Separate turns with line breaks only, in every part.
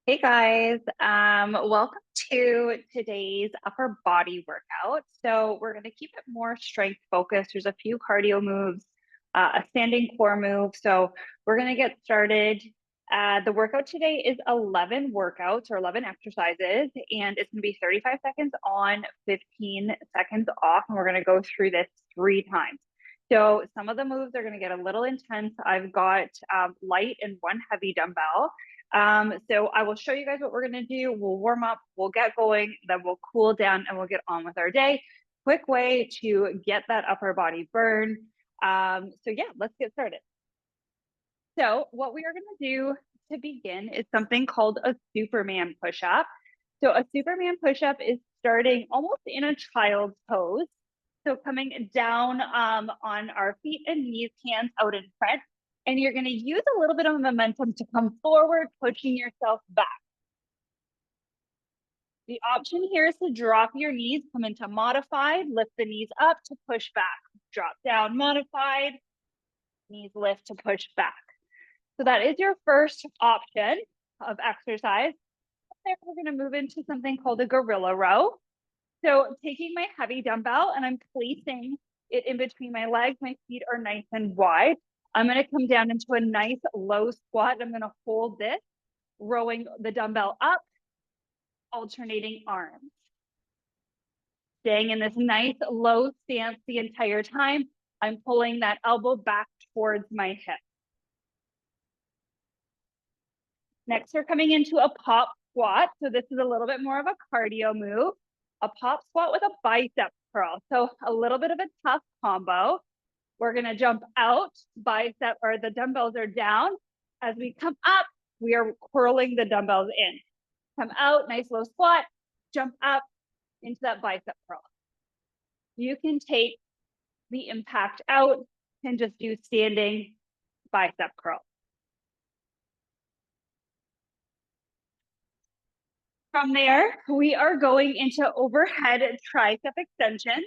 Hey guys, welcome to today's upper body workout. So we're going to keep it more strength focused. There's a few cardio moves, a standing core move. So we're going to get started. The workout today is 11 workouts or 11 exercises, and it's going to be 35 seconds on, 15 seconds off. And we're going to go through this 3 times. So some of the moves are going to get a little intense. I've got light and one heavy dumbbell. So I will show you guys what we're going to do. We'll warm up, we'll get going, then we'll cool down and we'll get on with our day. Quick way to get that upper body burn. So yeah, let's get started. So what we are going to do to begin is something called a Superman push-up. So a Superman push-up is starting almost in a child's pose. So coming down on our feet and knees, hands out in front. And you're going to use a little bit of momentum to come forward, pushing yourself back. The option here is to drop your knees, come into modified, lift the knees up to push back, drop down, modified, knees lift to push back. So that is your first option of exercise. There we're going to move into something called a gorilla row. So taking my heavy dumbbell and I'm placing it in between my legs, my feet are nice and wide. I'm going to come down into a nice low squat. I'm going to hold this, rowing the dumbbell up, alternating arms. Staying in this nice low stance the entire time. I'm pulling that elbow back towards my hip. Next, we're coming into a pop squat. So this is a little bit more of a cardio move. A pop squat with a bicep curl. So a little bit of a tough combo. We're going to jump out, bicep or the dumbbells are down. As we come up, we are curling the dumbbells in. Come out, nice low squat, jump up into that bicep curl. You can take the impact out and just do standing bicep curl. From there, we are going into overhead tricep extension.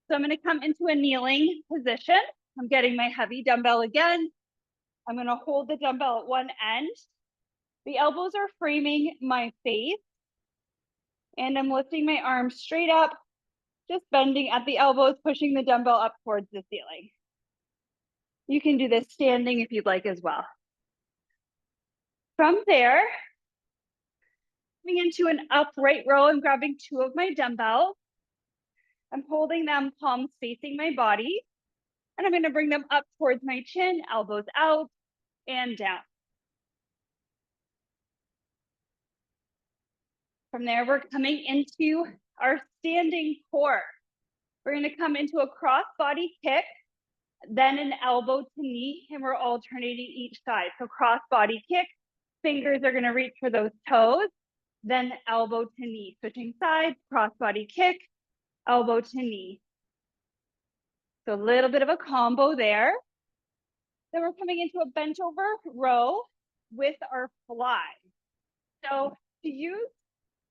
So I'm going to come into a kneeling position. I'm getting my heavy dumbbell again. I'm going to hold the dumbbell at one end. The elbows are framing my face. And I'm lifting my arms straight up, just bending at the elbows, pushing the dumbbell up towards the ceiling. You can do this standing if you'd like as well. From there, coming into an upright row, I'm grabbing 2 of my dumbbells. I'm holding them palms facing my body. And I'm going to bring them up towards my chin, elbows out and down. From there, we're coming into our standing core. We're going to come into a cross body kick, then an elbow to knee, and we're alternating each side. So cross body kick, fingers are going to reach for those toes, then elbow to knee. Switching sides, cross body kick, elbow to knee. So a little bit of a combo there. Then we're coming into a bent over row with our fly. So to use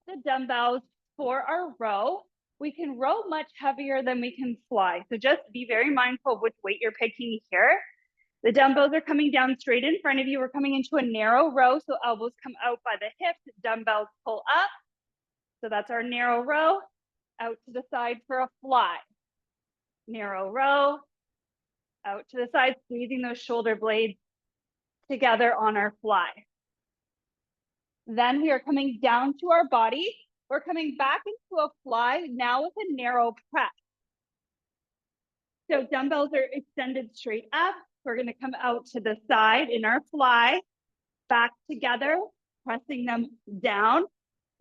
the dumbbells for our row, we can row much heavier than we can fly. So just be very mindful of which weight you're picking here. The dumbbells are coming down straight in front of you. We're coming into a narrow row, so elbows come out by the hips, dumbbells pull up. So that's our narrow row. Out to the side for a fly. Narrow row, out to the side, squeezing those shoulder blades together on our fly. Then we are coming down to our body. We're coming back into a fly, now with a narrow press. So dumbbells are extended straight up. We're going to come out to the side in our fly, back together, pressing them down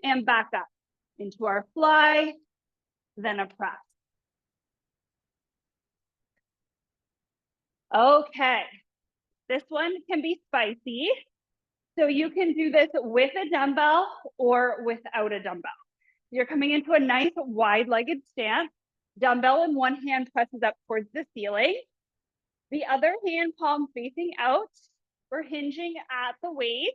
and back up into our fly, then a press. Okay, this one can be spicy. So you can do this with a dumbbell or without a dumbbell. You're coming into a nice wide-legged stance. Dumbbell in one hand presses up towards the ceiling. The other hand palm facing out. We're hinging at the waist.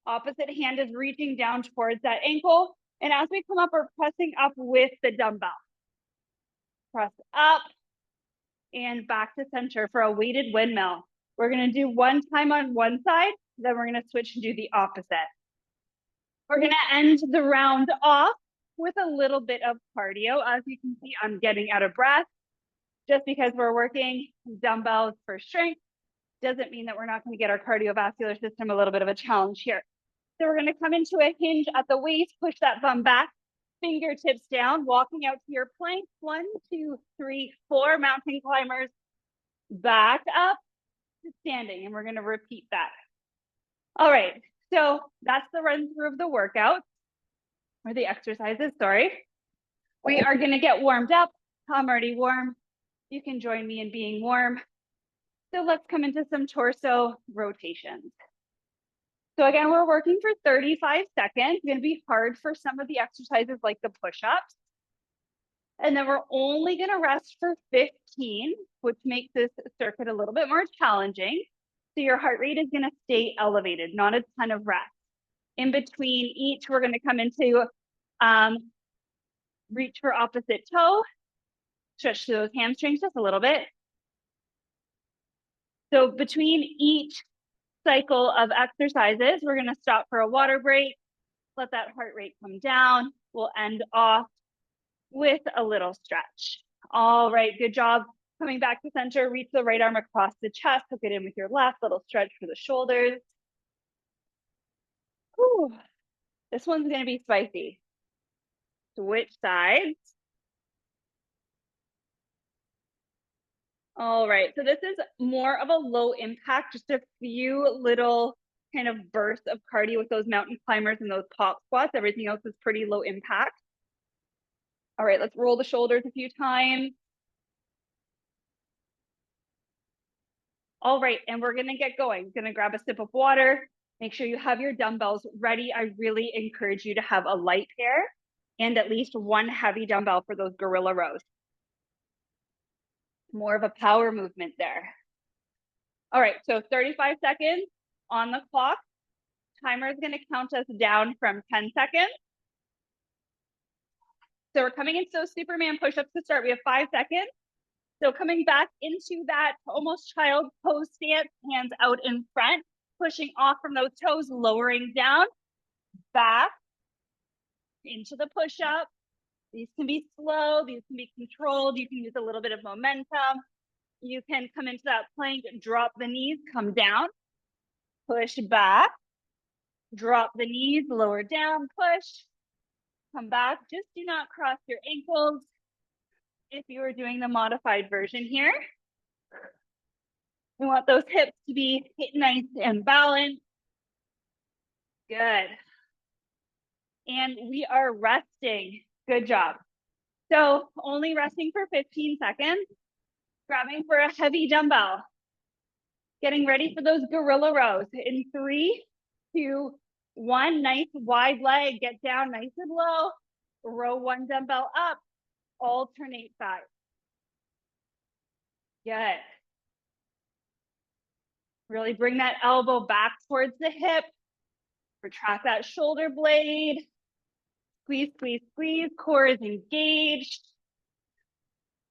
Opposite hand is reaching down towards that ankle. And as we come up, we're pressing up with the dumbbell. Press up and back to center for a weighted windmill. We're going to do one time on one side, then we're going to switch and do the opposite. We're gonna end the round off with a little bit of cardio. As you can see, I'm getting out of breath. Just because we're working dumbbells for strength doesn't mean that we're not going to get our cardiovascular system a little bit of a challenge here. So we're going to come into a hinge at the waist, push that bum back, fingertips down, walking out to your plank. 1, 2, 3, 4 mountain climbers, back up to standing. And we're going to repeat that. All right. So that's the run through of the workout or the exercises. Sorry. We are going to get warmed up. I'm already warm. You can join me in being warm. So let's come into some torso rotations. So again, we're working for 35 seconds. It's going to be hard for some of the exercises like the push-ups. And then we're only going to rest for 15, which makes this circuit a little bit more challenging. So your heart rate is going to stay elevated, not a ton of rest. In between each, we're going to come into reach for opposite toe. Stretch those hamstrings just a little bit. So between each cycle of exercises, we're going to stop for a water break, let that heart rate come down. We'll end off with a little stretch. All right, good job. Coming back to center, reach the right arm across the chest, hook it in with your left, little stretch for the shoulders. Whew. This one's going to be spicy. Switch sides. All right, so this is more of a low impact, just a few little kind of bursts of cardio with those mountain climbers and those pop squats. Everything else is pretty low impact. All right, let's roll the shoulders a few times. All right, and we're gonna get going. Gonna grab a sip of water. Make sure you have your dumbbells ready. I really encourage you to have a light pair and at least one heavy dumbbell for those gorilla rows. More of a power movement there. All right, so 35 seconds on the clock. Timer is going to count us down from 10 seconds. So we're coming into those Superman push-ups to start. We have 5 seconds. So coming back into that almost child pose stance, hands out in front, pushing off from those toes, lowering down, back into the push-up. These can be slow, these can be controlled. You can use a little bit of momentum. You can come into that plank, drop the knees, come down, push back, drop the knees, lower down, push, come back. Just do not cross your ankles. If you are doing the modified version here, we want those hips to be nice and balanced. Good. And we are resting. Good job. So only resting for 15 seconds. Grabbing for a heavy dumbbell. Getting ready for those gorilla rows in 3, 2, 1. Nice wide leg. Get down nice and low. Row one dumbbell up. Alternate sides. Good. Really bring that elbow back towards the hip. Retract that shoulder blade. Squeeze, squeeze, squeeze. Core is engaged.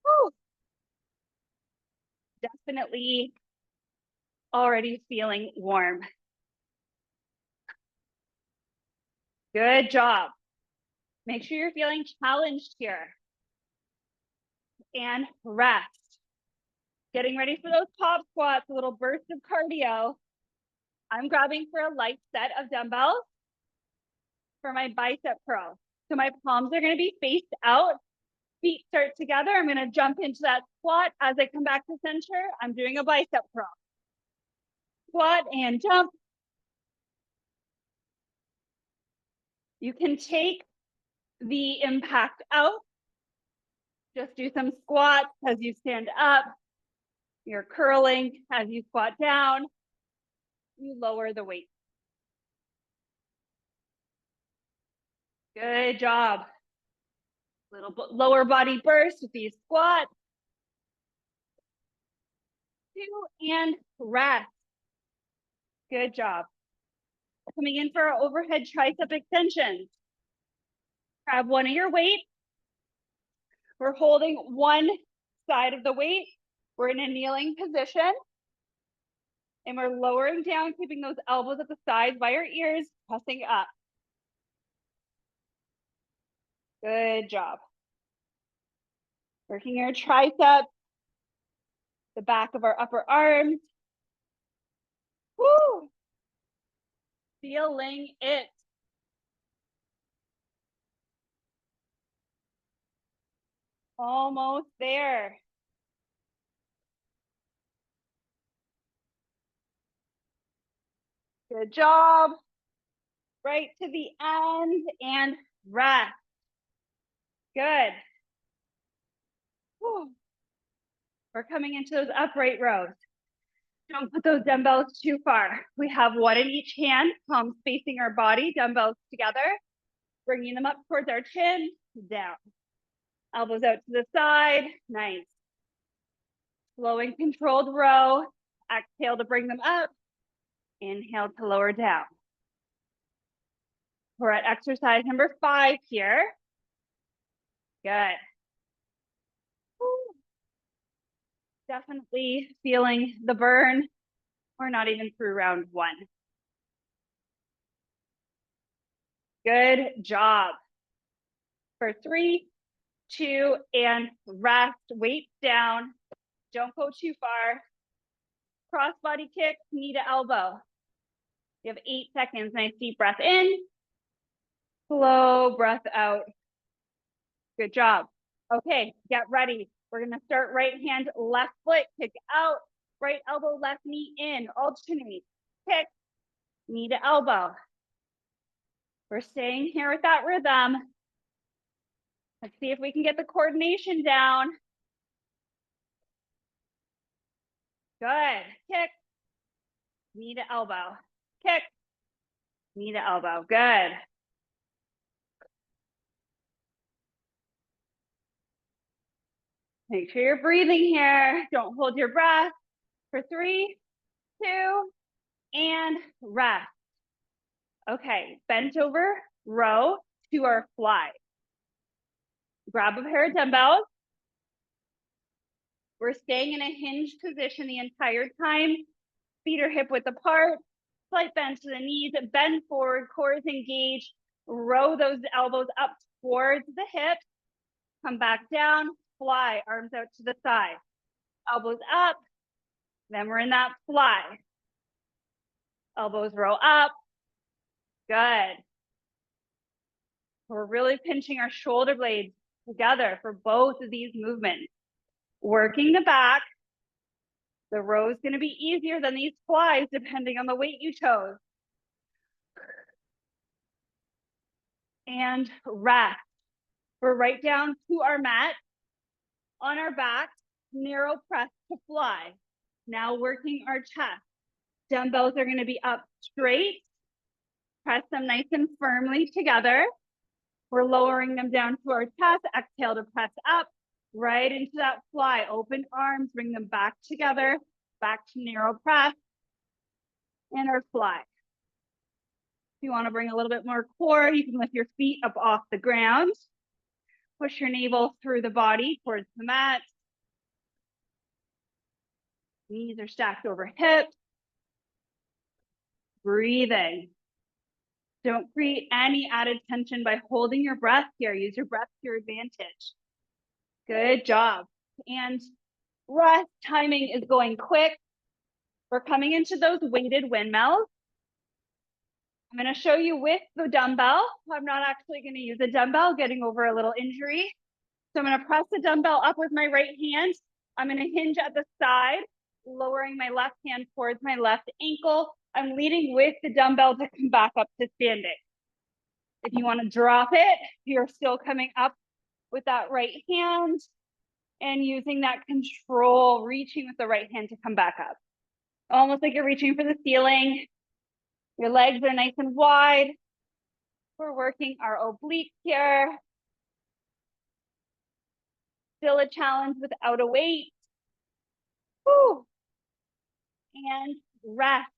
Woo. Definitely already feeling warm. Good job. Make sure you're feeling challenged here. And rest. Getting ready for those pop squats, a little burst of cardio. I'm grabbing for a light set of dumbbells for my bicep curl. So my palms are going to be faced out. Feet start together. I'm going to jump into that squat. As I come back to center, I'm doing a bicep curl. Squat and jump. You can take the impact out. Just do some squats as you stand up. You're curling as you squat down. You lower the weight. Good job. Little lower body burst with these squats. 2 and rest. Good job. Coming in for our overhead tricep extensions. Grab one of your weights. We're holding one side of the weight. We're in a kneeling position. And we're lowering down, keeping those elbows at the sides by our ears, pressing up. Good job. Working your triceps, the back of our upper arms. Woo! Feeling it. Almost there. Good job. Right to the end and rest. Good. Whew. We're coming into those upright rows. Don't put those dumbbells too far. We have one in each hand, palms facing our body, dumbbells together, bringing them up towards our chin, down. Elbows out to the side, nice. Slow and controlled row. Exhale to bring them up. Inhale to lower down. We're at exercise number 5 here. Good. Woo. Definitely feeling the burn. We're not even through round 1. Good job. For 3, 2, and rest. Weight down. Don't go too far. Cross body kick, knee to elbow. You have 8 seconds. Nice deep breath in. Slow breath out. Good job. Okay, get ready. We're gonna start right hand, left foot, kick out, right elbow, left knee in, alternate, kick, knee to elbow. We're staying here with that rhythm. Let's see if we can get the coordination down. Good, kick, knee to elbow, kick, knee to elbow, good. Make sure you're breathing here. Don't hold your breath. For 3, 2, and rest. Okay, bent over row to our fly. Grab a pair of dumbbells. We're staying in a hinged position the entire time. Feet are hip width apart. Slight bend to the knees. Bend forward, core is engaged. Row those elbows up towards the hips. Come back down. Fly, arms out to the side. Elbows up. Then we're in that fly. Elbows roll up. Good. We're really pinching our shoulder blades together for both of these movements. Working the back. The row is going to be easier than these flies depending on the weight you chose. And rest. We're right down to our mat. On our back, narrow press to fly. Now working our chest. Dumbbells are going to be up straight. Press them nice and firmly together. We're lowering them down to our chest. Exhale to press up, right into that fly. Open arms, bring them back together, back to narrow press, and our fly. If you want to bring a little bit more core, you can lift your feet up off the ground. Push your navel through the body towards the mat. Knees are stacked over hips. Breathing. Don't create any added tension by holding your breath here. Use your breath to your advantage. Good job. And rest timing is going quick. We're coming into those weighted windmills. I'm going to show you with the dumbbell. I'm not actually going to use a dumbbell, getting over a little injury. So I'm going to press the dumbbell up with my right hand. I'm going to hinge at the side, lowering my left hand towards my left ankle. I'm leading with the dumbbell to come back up to standing. If you want to drop it, you're still coming up with that right hand and using that control, reaching with the right hand to come back up. Almost like you're reaching for the ceiling. Your legs are nice and wide. We're working our obliques here. Still a challenge without a weight. Woo. And rest.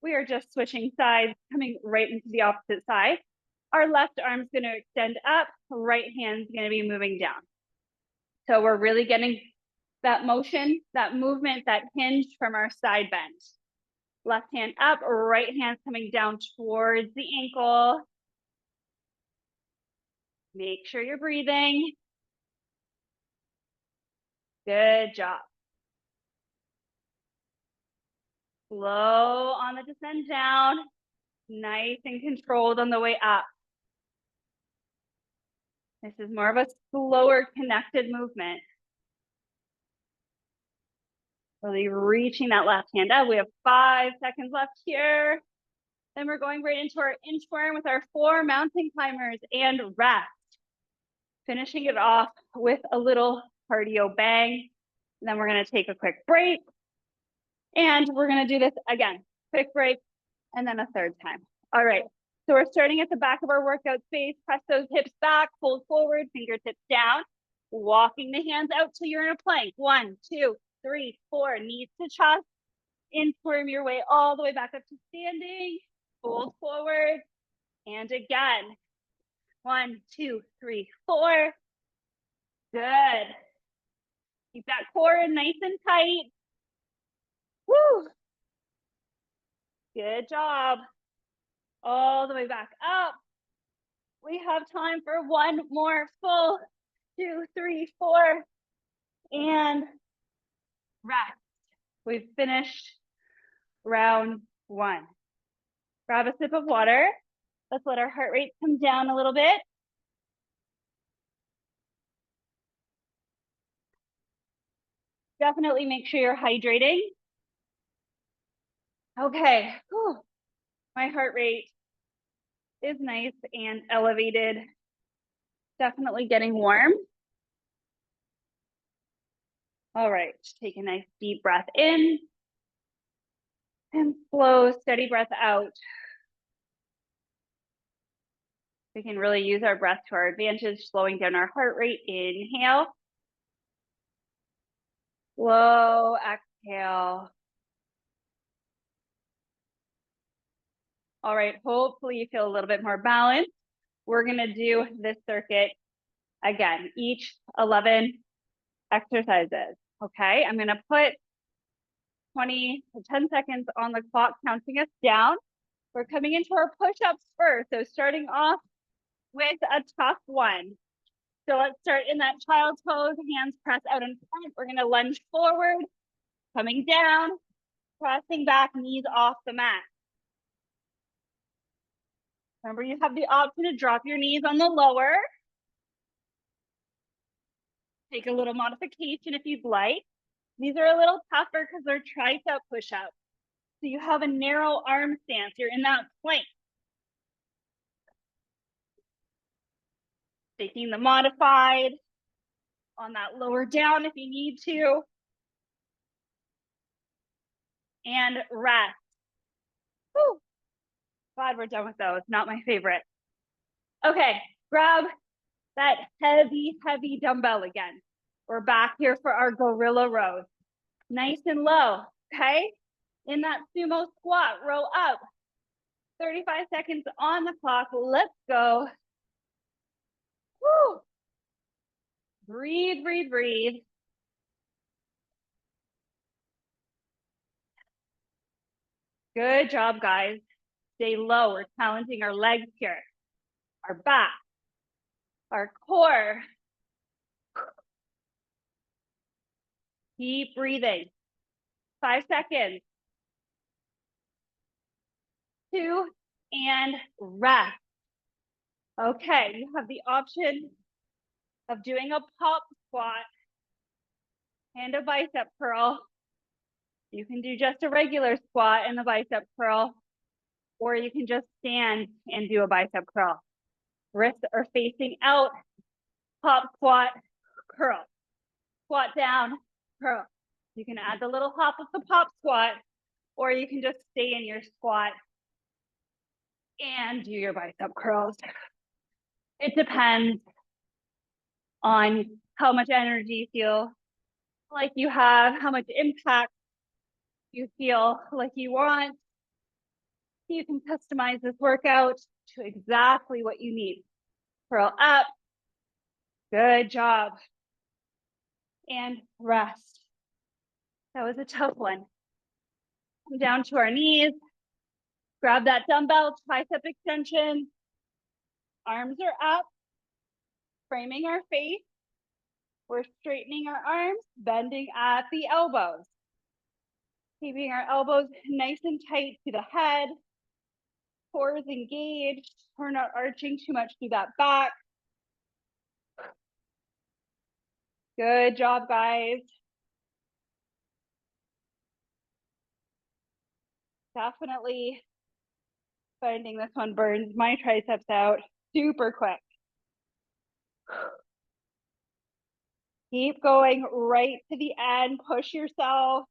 We are just switching sides, coming right into the opposite side. Our left arm's going to extend up, right hand's going to be moving down. So we're really getting that motion, that movement, that hinge from our side bend. Left hand up, right hand coming down towards the ankle. Make sure you're breathing. Good job. Slow on the descent down. Nice and controlled on the way up. This is more of a slower connected movement. Really reaching that left hand up. We have 5 seconds left here. Then we're going right into our inchworm with our 4 mountain climbers and rest. Finishing it off with a little cardio bang. And then we're going to take a quick break. And we're going to do this again. Quick break and then a third time. All right. So we're starting at the back of our workout space. Press those hips back, fold forward, fingertips down. Walking the hands out till you're in a plank. 1, 2, 3, 4. Knees to chest. Inchworm your way all the way back up to standing. Fold forward. And again. 1, 2, 3, 4. Good. Keep that core nice and tight. Woo. Good job. All the way back up. We have time for one more full. 2, 3, 4. And rest. We've finished round 1. Grab a sip of water. Let's let our heart rate come down a little bit. Definitely make sure you're hydrating. Okay. Whew. My heart rate is nice and elevated. Definitely getting warm. All right, take a nice deep breath in and slow, steady breath out. We can really use our breath to our advantage, slowing down our heart rate. Inhale. Slow exhale. All right, hopefully you feel a little bit more balanced. We're gonna do this circuit again, each 11 exercises, okay? I'm gonna put 20 to 10 seconds on the clock, counting us down. We're coming into our push-ups first. So starting off with a tough one. So let's start in that child's pose, hands press out in front. We're gonna lunge forward, coming down, pressing back, knees off the mat. Remember, you have the option to drop your knees on the lower. Take a little modification if you'd like. These are a little tougher because they're tricep push-ups. So you have a narrow arm stance. You're in that plank. Taking the modified on that lower down if you need to. And rest. Whew. Glad we're done with those. Not my favorite. Okay, grab that heavy, heavy dumbbell again. We're back here for our gorilla rows. Nice and low, okay? In that sumo squat, row up. 35 seconds on the clock. Let's go. Woo. Breathe, breathe, breathe. Good job, guys. Stay low. We're challenging our legs here, our back, our core. Keep breathing. 5 seconds. 2, and rest. Okay, you have the option of doing a pop squat and a bicep curl. You can do just a regular squat and a bicep curl, or you can just stand and do a bicep curl. Wrists are facing out, pop squat, curl. Squat down, curl. You can add the little hop of the pop squat, or you can just stay in your squat and do your bicep curls. It depends on how much energy you feel like you have, how much impact you feel like you want. You can customize this workout to exactly what you need. Curl up. Good job. And rest. That was a tough one. Come down to our knees. Grab that dumbbell, tricep extension. Arms are up. framing our face. We're straightening our arms, bending at the elbows. Keeping our elbows nice and tight to the head. Core is engaged. We're not arching too much through that back. Good job, guys. Definitely finding this one burns my triceps out super quick. Keep going right to the end. Push yourself.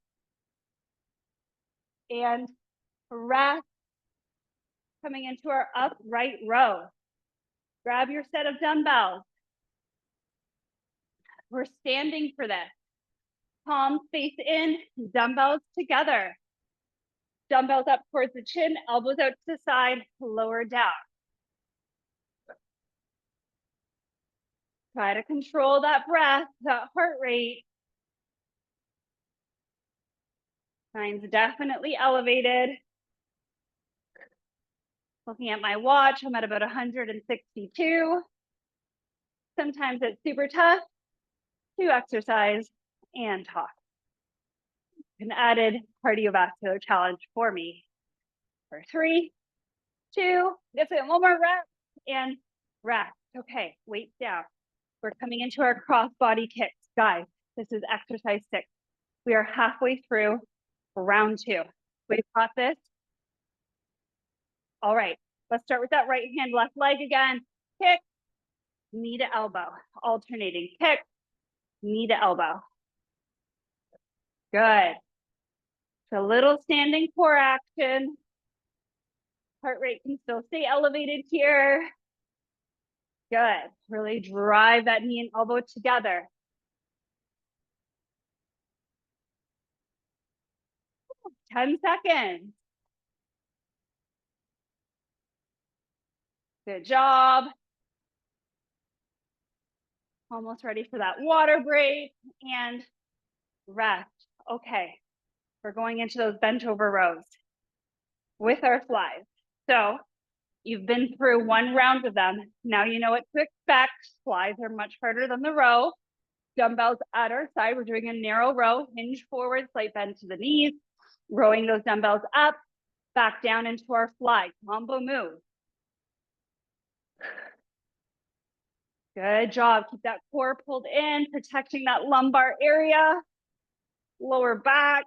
And rest. Coming into our upright row. Grab your set of dumbbells. We're standing for this. Palms face in, dumbbells together. Dumbbells up towards the chin, elbows out to the side, lower down. Try to control that breath, that heart rate. Mine's definitely elevated. Looking at my watch, I'm at about 162. Sometimes it's super tough to exercise and talk. An added cardiovascular challenge for me. For 3, 2, that's it, one more rep and rest. Okay, weights down. We're coming into our cross body kicks. Guys, this is exercise 6. We are halfway through round 2. We've got this. All right, let's start with that right hand, left leg again. Kick, knee to elbow, alternating kick, knee to elbow. Good. It's a little standing core action. Heart rate can still stay elevated here. Good. Really drive that knee and elbow together. Ooh, 10 seconds. Good job. Almost ready for that water break and rest. Okay, we're going into those bent over rows with our flies. So you've been through one round of them. Now you know what to expect. Flies are much harder than the row. Dumbbells at our side. We're doing a narrow row, hinge forward, slight bend to the knees, rowing those dumbbells up, back down into our fly, combo move. Good job. Keep that core pulled in, protecting that lumbar area, lower back.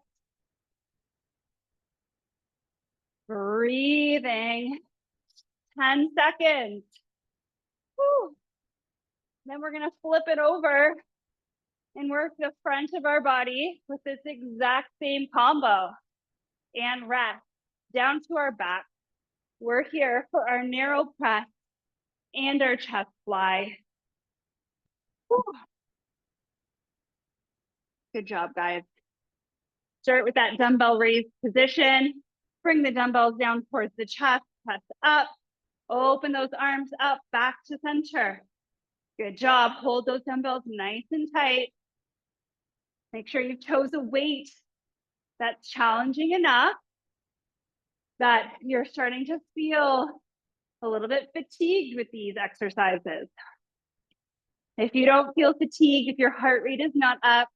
Breathing. 10 seconds. Woo. Then we're going to flip it over and work the front of our body with this exact same combo. And rest down to our back. We're here for our narrow press and our chest fly. Woo. Good job, guys. Start with that dumbbell raised position. Bring the dumbbells down towards the chest, press up. Open those arms up, back to center. Good job. Hold those dumbbells nice and tight. Make sure you chose a weight that's challenging enough that you're starting to feel a little bit fatigued with these exercises. If you don't feel fatigued, if your heart rate is not up,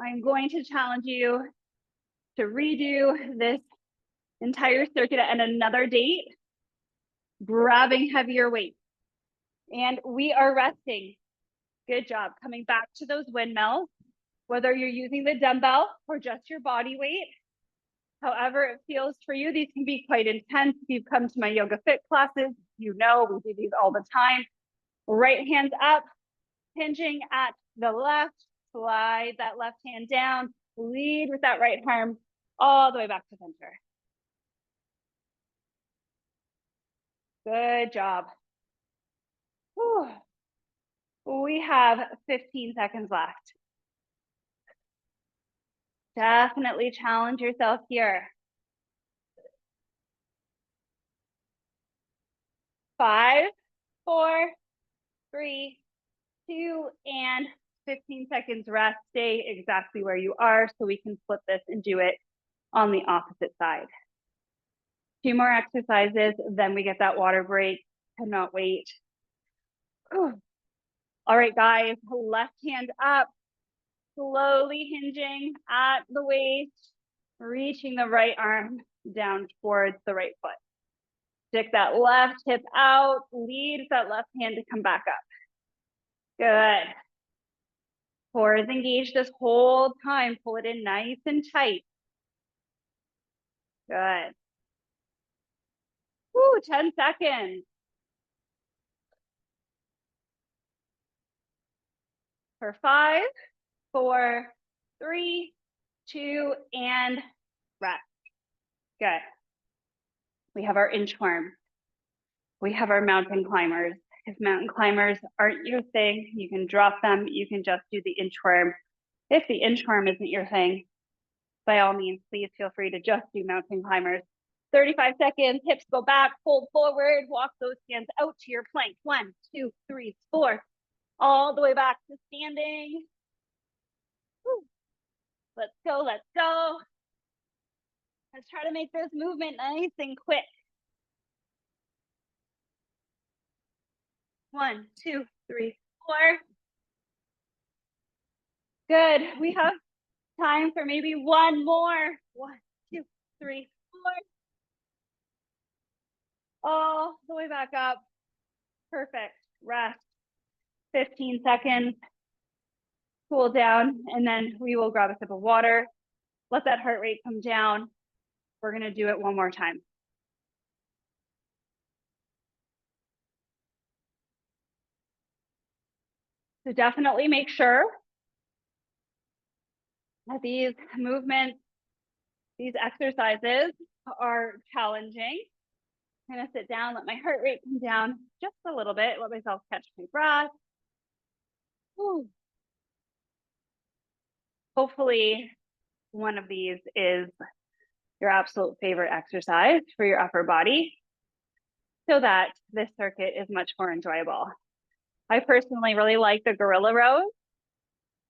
I'm going to challenge you to redo this entire circuit at another date, grabbing heavier weights. And we are resting. Good job. Coming back to those windmills, whether you're using the dumbbell or just your body weight, however it feels for you. These can be quite intense. If you've come to my Yoga Fit classes, you know we do these all the time. Right hands up, hinging at the left, slide that left hand down, lead with that right arm all the way back to center. Good job. Whew. We have 15 seconds left. Definitely challenge yourself here. 5, 4, 3, 2, and 15 seconds rest. Stay exactly where you are so we can flip this and do it on the opposite side. 2 more exercises, then we get that water break. Cannot wait. Whew. All right, guys, left hand up, slowly hinging at the waist, reaching the right arm down towards the right foot. Stick that left hip out, lead that left hand to come back up. Good. Core is engaged this whole time. Pull it in nice and tight. Good. Woo, 10 seconds. For 5, 4, 3, 2, and rest. Good. We have our inchworm. We have our mountain climbers. If mountain climbers aren't your thing, you can drop them. You can just do the inchworm. If the inchworm isn't your thing, by all means, please feel free to just do mountain climbers. 35 seconds, hips go back, fold forward, walk those hands out to your plank. 1, 2, 3, 4, all the way back to standing. Woo. Let's go, let's go. Let's try to make this movement nice and quick. 1, 2, 3, 4. Good. We have time for maybe one more. 1, 2, 3, 4. All the way back up. Perfect. Rest. 15 seconds. Cool down, and then we will grab a sip of water. Let that heart rate come down. We're going to do it one more time. So definitely make sure that these movements, these exercises are challenging. I'm going to sit down, let my heart rate come down just a little bit, let myself catch my breath. Whew. Hopefully one of these is your absolute favorite exercise for your upper body so that this circuit is much more enjoyable. I personally really like the gorilla rows.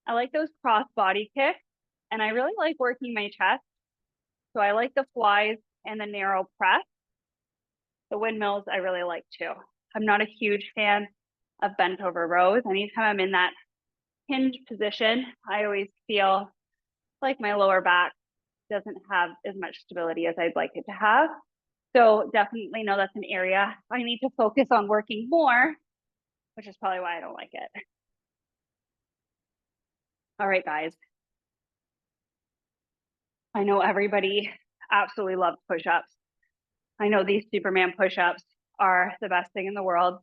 I like those cross body kicks, and I really like working my chest. So I like the flies and the narrow press. The windmills I really like too. I'm not a huge fan of bent over rows. Anytime I'm in that hinge position, I always feel like my lower back doesn't have as much stability as I'd like it to have. So definitely know that's an area I need to focus on working more, which is probably why I don't like it. All right, guys. I know everybody absolutely loves push-ups. I know these Superman push-ups are the best thing in the world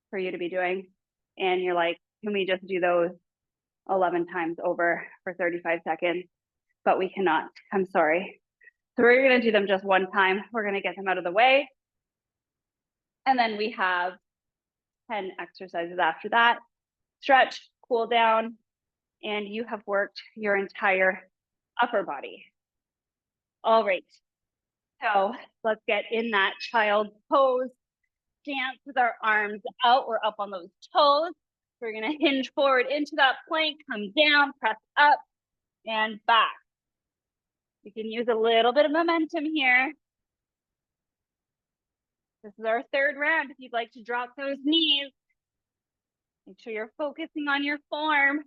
for you to be doing. And you're like, can we just do those 11 times over for 35 seconds? But we cannot. I'm sorry. So we're going to do them just one time. We're going to get them out of the way. And then we have 10 exercises after that. Stretch, cool down, and you have worked your entire upper body. All right. So let's get in that child pose. Dance with our arms out. We're up on those toes. We're going to hinge forward into that plank, come down, press up and back. You can use a little bit of momentum here. This is our third round. If you'd like to drop those knees, make sure you're focusing on your form.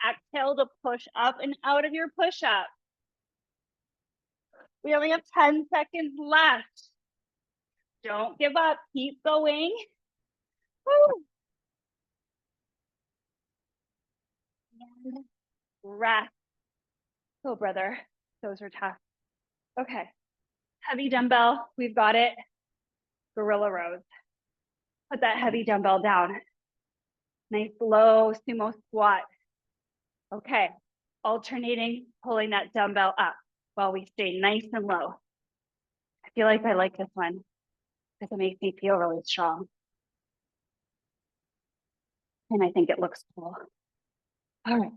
Exhale to push up and out of your push-up. We only have 10 seconds left. Don't give up. Keep going. Woo. And rest. Oh, brother. Those are tough. Okay. Heavy dumbbell. We've got it. Gorilla rows. Put that heavy dumbbell down. Nice low sumo squat. Okay. Alternating, pulling that dumbbell up while we stay nice and low. I feel like I like this one because it makes me feel really strong. And I think it looks cool. All right.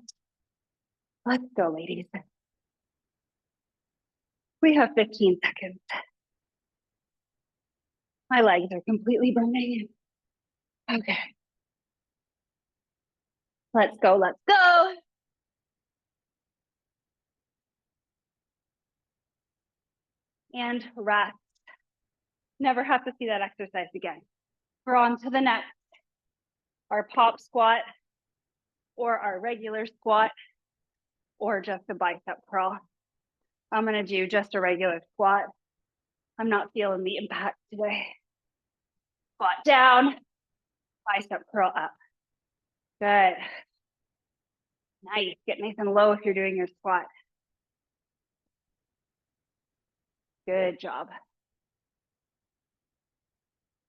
Let's go, ladies. We have 15 seconds. My legs are completely burning. Okay. Let's go, let's go. And rest. Never have to see that exercise again. We're on to the next. our pop squat or our regular squat or just a bicep curl. I'm gonna do just a regular squat. I'm not feeling the impact today. Squat down, bicep curl up. Good. Nice. Get nice and low if you're doing your squat. Good job.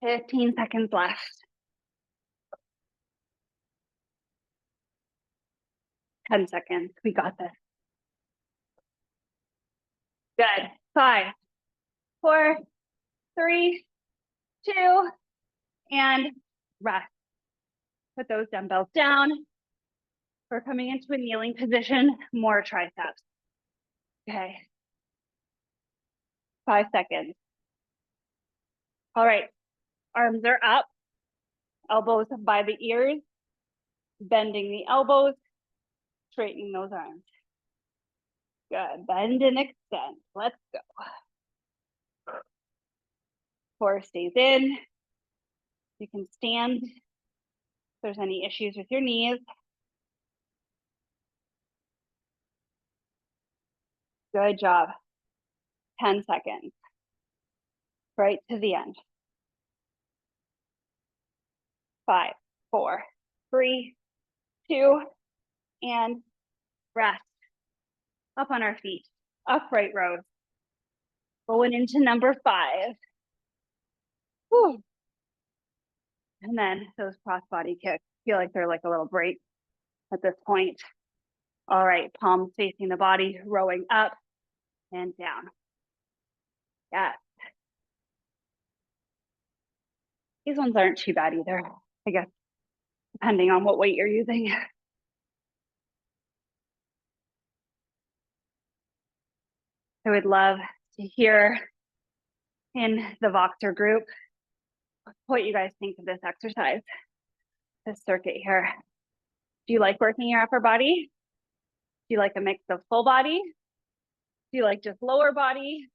15 seconds left. 10 seconds. We got this. Good. 5, 4, 3, 2, and rest. Put those dumbbells down. We're coming into a kneeling position, more triceps. Okay. 5 seconds. All right. Arms are up. Elbows by the ears. Bending the elbows. Straightening those arms. Good. Bend and extend. Let's go. Core stays in. You can stand if there's any issues with your knees. Good job. 10 seconds. Right to the end. 5, 4, 3, 2, and rest. Up on our feet. Upright rows. Going into number 5. Whew. And then those cross-body kicks. Feel like they're like a little break at this point. All right, palms facing the body, rowing up and down. Yeah. These ones aren't too bad either, I guess, depending on what weight you're using. I would love to hear in the Voxer group what you guys think of this exercise, this circuit here. Do you like working your upper body? Do you like a mix of full body? Do you like just lower body?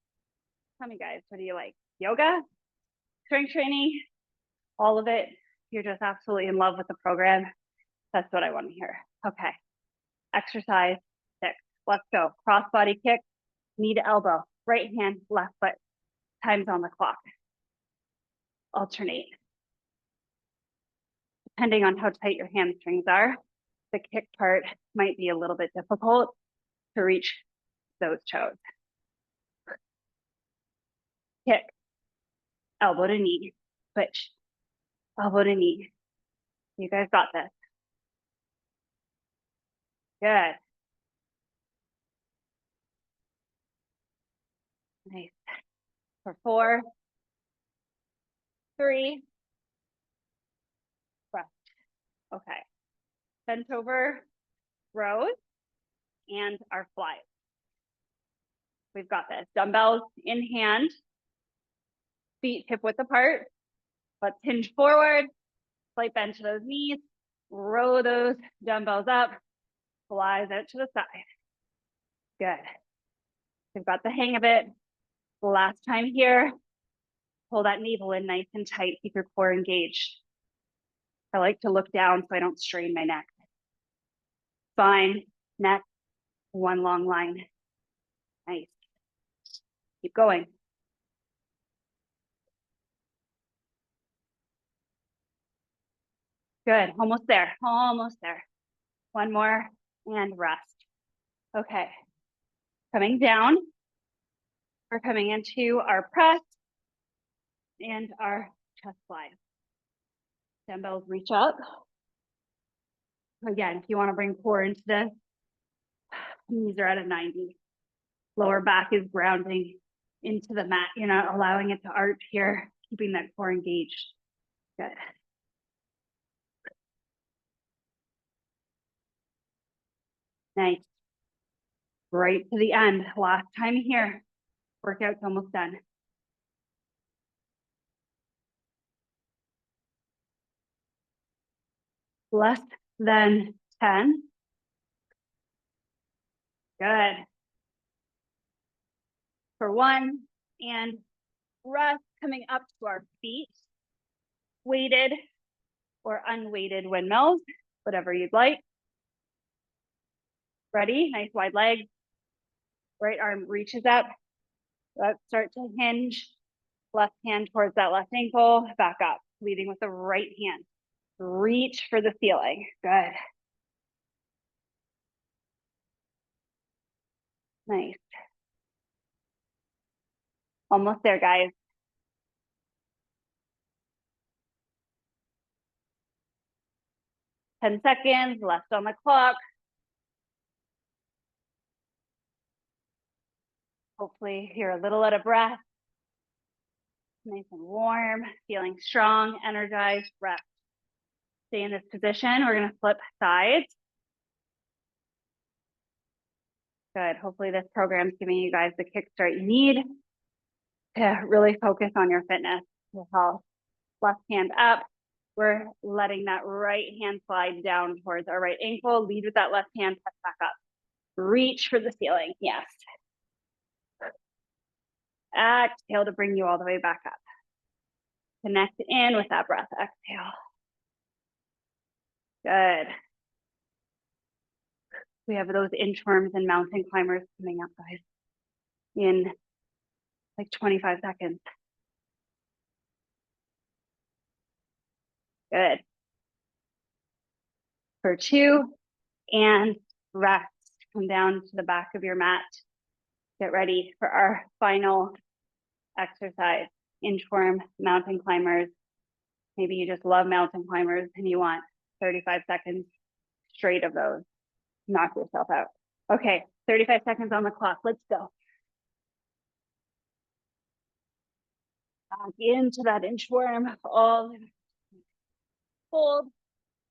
Tell me guys, what do you like? Yoga? Strength training? All of it? You're just absolutely in love with the program? That's what I want to hear. Okay. Exercise 6. Let's go. Cross body kick, knee to elbow, right hand, left foot. Time's on the clock. Alternate. Depending on how tight your hamstrings are, the kick part might be a little bit difficult to reach those toes. Kick, elbow to knee, switch, elbow to knee. You guys got this. Good. Nice. For 4, 3, rest. Okay. Bent over rows and our flies. We've got this. Dumbbells in hand, feet hip width apart. Let's hinge forward, slight bend to those knees, row those dumbbells up, flies out to the side. Good. We've got the hang of it. Last time here, pull that navel in nice and tight, keep your core engaged. I like to look down so I don't strain my neck. Spine, neck, one long line. Nice. Keep going. Good, almost there, almost there. One more and rest. Okay, coming down. We're coming into our press and our chest fly. Dumbbells reach up. Again, if you want to bring core into this, knees are at a 90. Lower back is grounding into the mat. You're not allowing it to arch here, keeping that core engaged. Good. Nice. Right to the end. Last time here. Workout's almost done. Less than 10. Good. For 1, and rest, coming up to our feet. Weighted or unweighted windmills, whatever you'd like. Ready? Nice wide leg. Right arm reaches up. Let's start to hinge. Left hand towards that left ankle, back up, leading with the right hand. Reach for the ceiling. Good. Nice. Almost there, guys. 10 seconds left on the clock. Hopefully you're a little out of breath. Nice and warm, feeling strong, energized, rest. Stay in this position. We're gonna flip sides. Good, hopefully this program's giving you guys the kickstart you need to really focus on your fitness, your health. Left hand up. We're letting that right hand slide down towards our right ankle. Lead with that left hand, press back up. Reach for the ceiling, yes. Exhale to bring you all the way back up. Connect in with that breath, exhale. Good. We have those inchworms and mountain climbers coming up, guys, in like 25 seconds. Good. For 2, and rest. Come down to the back of your mat. Get ready for our final exercise. Inchworm, mountain climbers. Maybe you just love mountain climbers and you want 35 seconds straight of those. Knock yourself out. Okay, 35 seconds on the clock. Let's go. Back into that inchworm. All hold.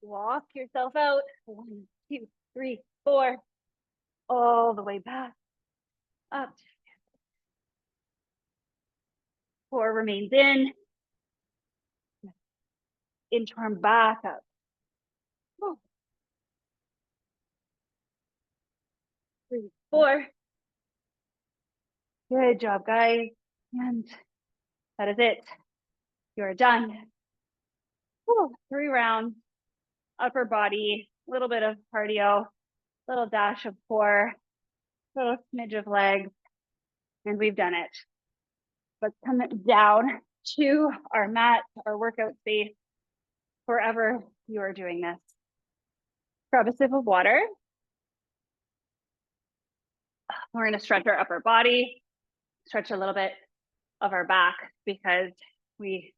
Walk yourself out. 1, 2, 3, 4. All the way back. Up. 4 remains in. Inchworm back up. Oh. 3, 4. Good job, guys. And that is it. You're done. 3 rounds. Upper body, a little bit of cardio, little dash of core, little smidge of legs, and we've done it. Let's come down to our mat, our workout space, wherever you are doing this. Grab a sip of water. We're gonna stretch our upper body, stretch a little bit of our back because we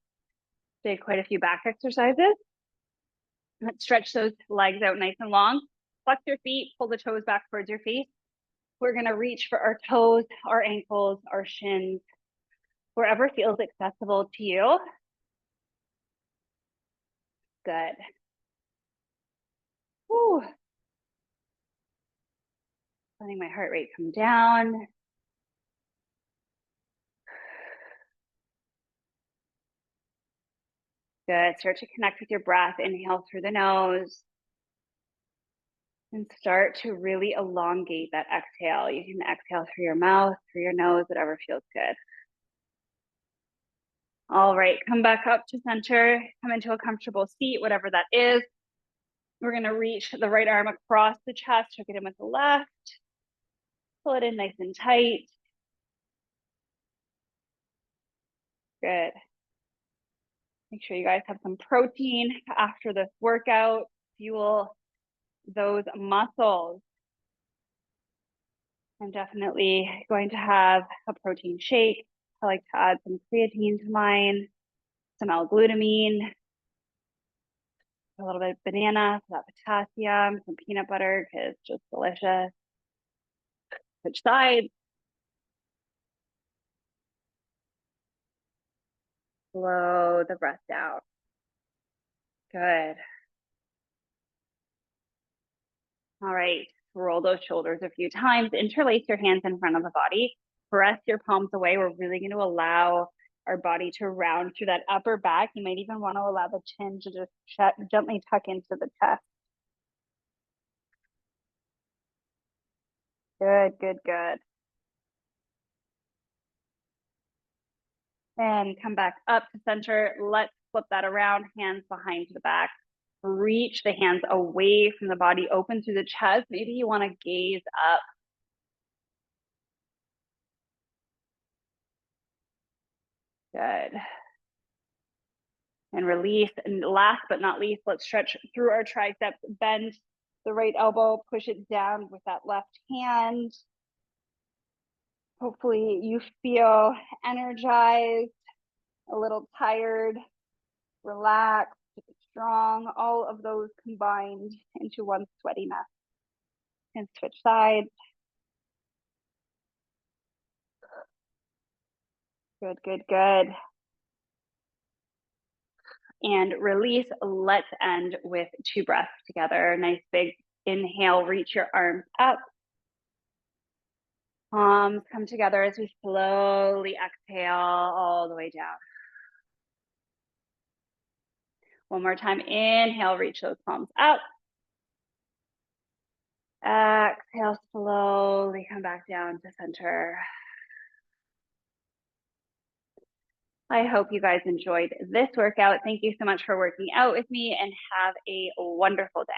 did quite a few back exercises. Let's stretch those legs out nice and long. Flex your feet, pull the toes back towards your face. We're gonna reach for our toes, our ankles, our shins, wherever feels accessible to you. Good. Whew. Letting my heart rate come down. Good. Start to connect with your breath. Inhale through the nose. And start to really elongate that exhale. You can exhale through your mouth, through your nose, whatever feels good. All right, come back up to center. Come into a comfortable seat, whatever that is. We're gonna reach the right arm across the chest, hook it in with the left. Pull it in nice and tight. Good. Make sure you guys have some protein after this workout. Fuel those muscles. I'm definitely going to have a protein shake. I like to add some creatine to mine, some L-glutamine, a little bit of banana for that potassium, some peanut butter because it's just delicious. Switch sides. Slow the breath down. Good. All right, roll those shoulders a few times, interlace your hands in front of the body, press your palms away. We're really going to allow our body to round through that upper back. You might even want to allow the chin to just gently tuck into the chest. Good, good, good. And come back up to center. Let's flip that around, hands behind the back. Reach the hands away from the body, open through the chest. Maybe you want to gaze up. Good. And release. And last but not least, let's stretch through our triceps. Bend the right elbow, push it down with that left hand. Hopefully you feel energized, a little tired, relaxed, strong, all of those combined into one sweaty mess. And switch sides. Good, good, good. And release. Let's end with 2 breaths together. Nice big inhale, reach your arms up. Palms come together as we slowly exhale all the way down. One more time, inhale, reach those palms up. Exhale, slowly come back down to center. I hope you guys enjoyed this workout. Thank you so much for working out with me and have a wonderful day.